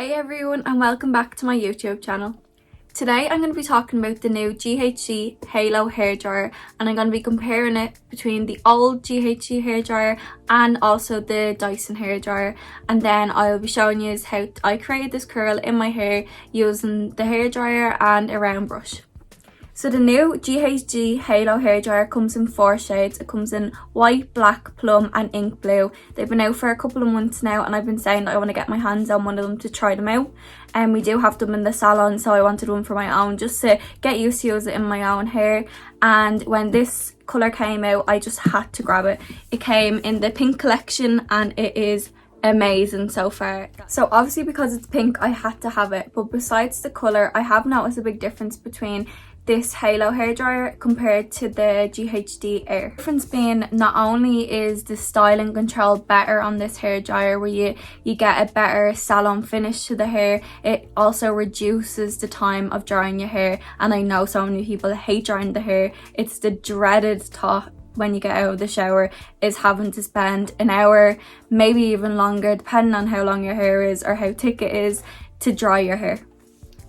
Hey everyone, and welcome back to my YouTube channel. Today I'm going to be talking about the new GHD Helio Hairdryer, and I'm going to be comparing it between the old GHD hairdryer and also the Dyson hairdryer, and then I'll be showing you how I created this curl in my hair using the hairdryer and a round brush. So the new GHD Helio Hairdryer comes in 4 shades. It comes in white, black, plum and ink blue. They've been out for a couple of months now, and I've been saying that I want to get my hands on one of them to try them out. And we do have them in the salon, so I wanted one for my own just to get used to use it in my own hair. And when this colour came out, I just had to grab it. It came in the pink collection and it is amazing so far. So obviously because it's pink I had to have it, but besides the colour, I have noticed a big difference between this Helio hairdryer compared to the GHD Air. The difference being, not only is the styling control better on this hairdryer where you get a better salon finish to the hair, it also reduces the time of drying your hair. And I know so many people hate drying the hair. It's the dreaded thought when you get out of the shower is having to spend an hour, maybe even longer, depending on how long your hair is or how thick it is, to dry your hair.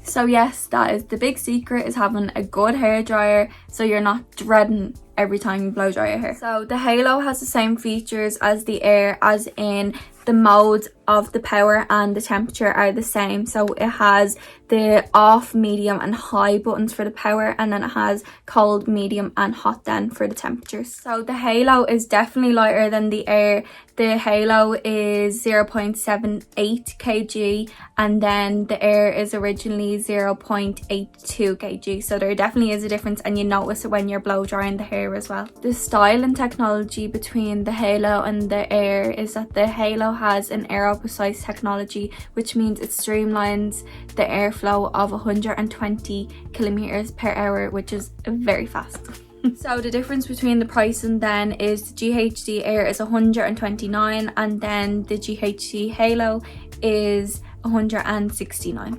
So yes, that is the big secret, is having a good hairdryer so you're not dreading every time you blow dry your hair. So the Helio has the same features as the Air, as in the modes of the power and the temperature are the same. So it has the off, medium and high buttons for the power, and then it has cold, medium and hot then for the temperatures. So the Helio is definitely lighter than the Air. The Helio is 0.78 kg and then the Air is originally 0.82 kg. So there definitely is a difference, and you notice it when you're blow drying the hair as well. The styling technology between the Helio and the Air is that the Helio has an aero-precise technology, which means it streamlines the airflow of 120 kilometers per hour, which is very fast. So the difference between the pricing then is the GHD Air is 129 and then the GHD Helio is 169.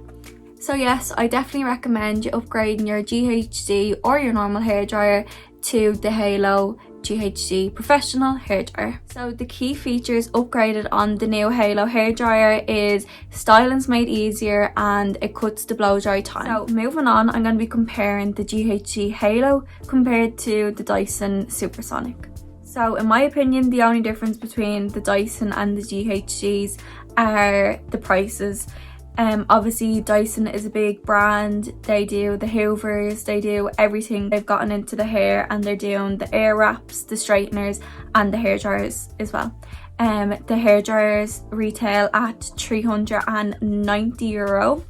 So yes, I definitely recommend you upgrading your GHD or your normal hairdryer to the Helio GHD Professional Hairdryer. So the key features upgraded on the new Helio Hairdryer is styling's made easier and it cuts the blow dry time. So moving on, I'm going to be comparing the GHD Helio compared to the Dyson Supersonic. So in my opinion, the only difference between the Dyson and the GHDs are the prices. Obviously Dyson is a big brand. They do the hoovers, they do everything. They've gotten into the hair and they're doing the air wraps, the straighteners and the hair dryers as well. The hair dryers retail at €390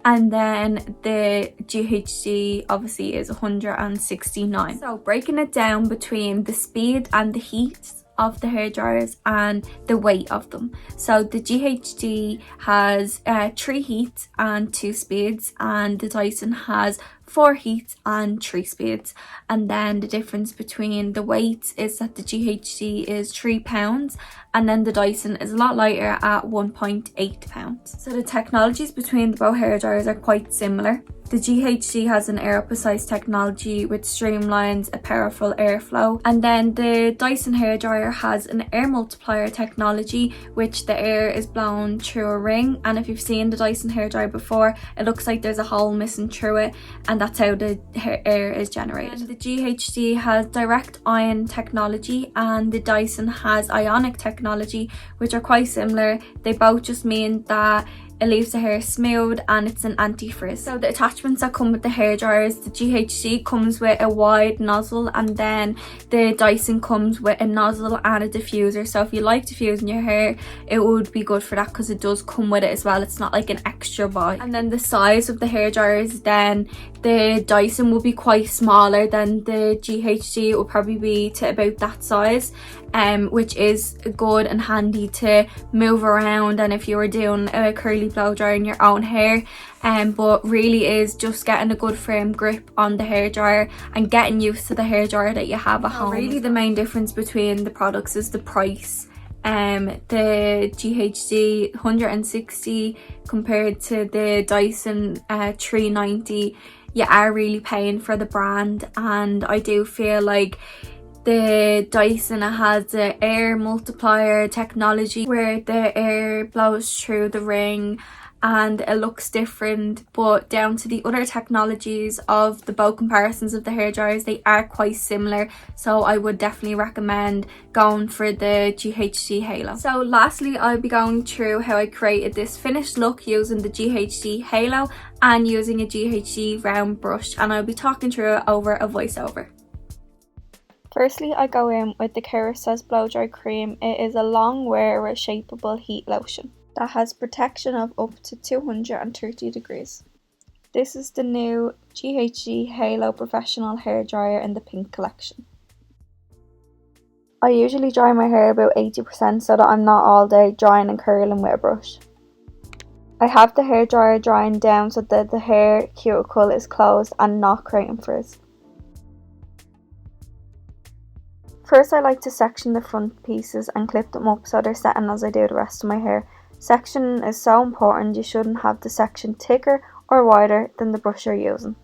and then the GHD obviously is 169. So breaking it down between the speed and the heat of the hair dryers and the weight of them. So the GHD has 3 heats and 2 speeds, and the Dyson has 4 heats and 3 speeds. And then the difference between the weights is that the GHD is £3 and then the Dyson is a lot lighter at 1.8 pounds. So the technologies between the both hair dryers are quite similar. The GHD has an aero-precise technology which streamlines a powerful airflow, and then the Dyson hairdryer has an air multiplier technology, which the air is blown through a ring, and if you've seen the Dyson hairdryer before, it looks like there's a hole missing through it, and that's how the air is generated. And the GHD has direct ion technology and the Dyson has ionic technology, which are quite similar. They both just mean that it leaves the hair smooth and it's an anti-frizz. So the attachments that come with the hair dryers, the GHD comes with a wide nozzle and then the Dyson comes with a nozzle and a diffuser. So if you like diffusing your hair, it would be good for that because it does come with it as well. It's not like an extra buy. And then the size of the hair dryers, then the Dyson will be quite smaller than the GHD. It will probably be to about that size, which is good and handy to move around, and if you were doing a curly blow dry in your own hair, but really is just getting a good firm grip on the hairdryer and getting used to the hairdryer that you have at home. Really the main difference between the products is the price. The GHD 160 compared to the Dyson 390. You are really paying for the brand, and I do feel like the Dyson has the air multiplier technology where the air blows through the ring and it looks different, but down to the other technologies of the both comparisons of the hairdryers, they are quite similar, so I would definitely recommend going for the GHD Halo. So lastly, I'll be going through how I created this finished look using the GHD Halo and using a GHD round brush, and I'll be talking through it over a voiceover. Firstly, I go in with the Kerastase Blow Dry Cream. It is a long wear shapeable heat lotion that has protection of up to 230 degrees. This is the new GHD Halo Professional Hairdryer in the pink collection. I usually dry my hair about 80% so that I'm not all day drying and curling with a brush. I have the hairdryer drying down so that the hair cuticle is closed and not creating frizz. First, I like to section the front pieces and clip them up so they're setting as I do the rest of my hair. Sectioning is so important. You shouldn't have the section thicker or wider than the brush you're using.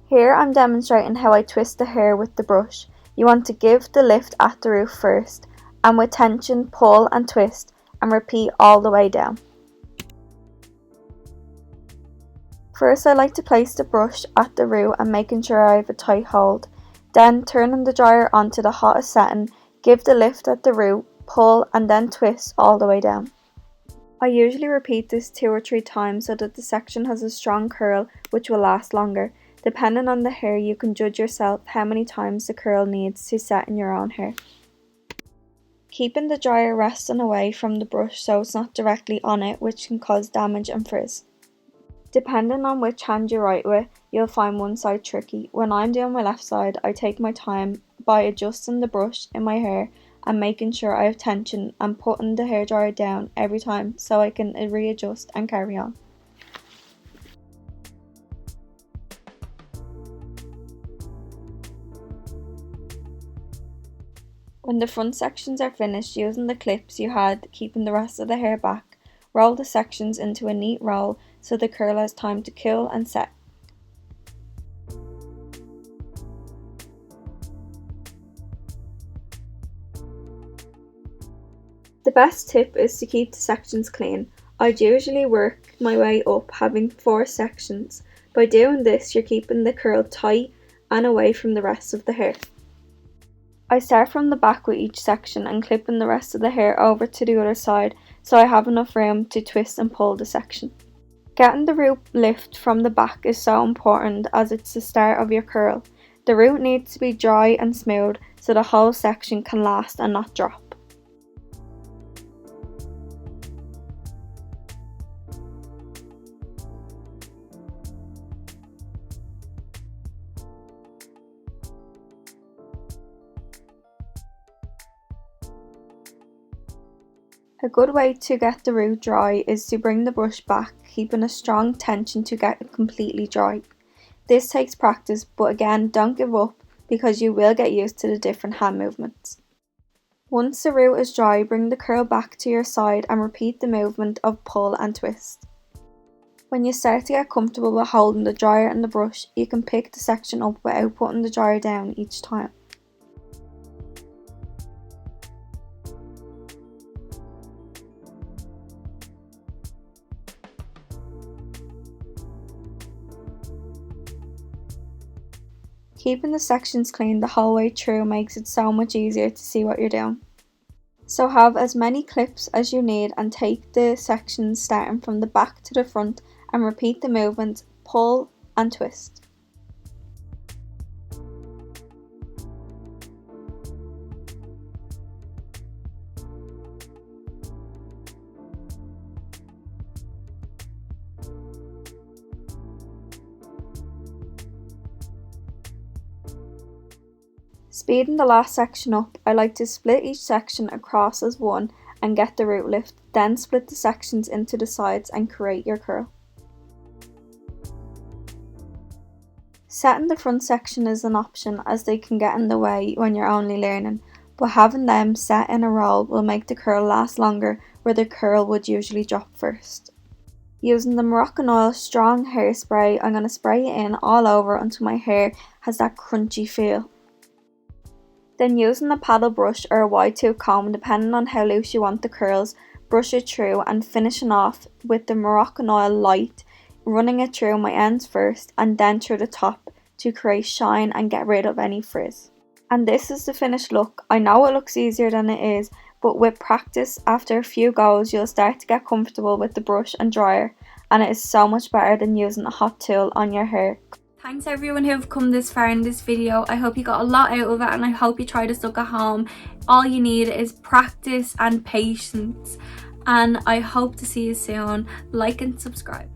Here I'm demonstrating how I twist the hair with the brush. You want to give the lift at the root first, and with tension pull and twist and repeat all the way down. First, I like to place the brush at the root and making sure I have a tight hold. Then turning the dryer onto the hottest setting, give the lift at the root, pull and then twist all the way down. I usually repeat this 2 or 3 times so that the section has a strong curl which will last longer. Depending on the hair, you can judge yourself how many times the curl needs to set in your own hair. Keeping the dryer resting away from the brush so it's not directly on it, which can cause damage and frizz. Depending on which hand you write with, you'll find one side tricky. When I'm doing my left side, I take my time by adjusting the brush in my hair and making sure I have tension and putting the hairdryer down every time so I can readjust and carry on. When the front sections are finished, using the clips you had, keeping the rest of the hair back, roll the sections into a neat roll so the curl has time to cool and set. The best tip is to keep the sections clean. I'd usually work my way up, having 4 sections. By doing this, you're keeping the curl tight and away from the rest of the hair. I start from the back with each section and clipping the rest of the hair over to the other side so I have enough room to twist and pull the section. Getting the root lift from the back is so important as it's the start of your curl. The root needs to be dry and smooth so the whole section can last and not drop. A good way to get the root dry is to bring the brush back, keeping a strong tension to get it completely dry. This takes practice, but again, don't give up because you will get used to the different hand movements. Once the root is dry, bring the curl back to your side and repeat the movement of pull and twist. When you start to get comfortable with holding the dryer and the brush, you can pick the section up without putting the dryer down each time. Keeping the sections clean the whole way through makes it so much easier to see what you're doing. So have as many clips as you need and take the sections starting from the back to the front and repeat the movements, pull and twist. Speeding the last section up, I like to split each section across as one and get the root lift, then split the sections into the sides and create your curl. Setting the front section is an option as they can get in the way when you're only learning, but having them set in a roll will make the curl last longer where the curl would usually drop first. Using the Moroccanoil strong hairspray, I'm going to spray it in all over until my hair has that crunchy feel. Then using a paddle brush or a wide tooth comb, depending on how loose you want the curls, brush it through and finishing off with the Moroccanoil Light, running it through my ends first and then through the top to create shine and get rid of any frizz. And this is the finished look. I know it looks easier than it is, but with practice, after a few goes, you'll start to get comfortable with the brush and dryer, and it is so much better than using a hot tool on your hair. Thanks everyone who have come this far in this video. I hope you got a lot out of it, and I hope you try this look at home. All you need is practice and patience, and I hope to see you soon. Like and subscribe.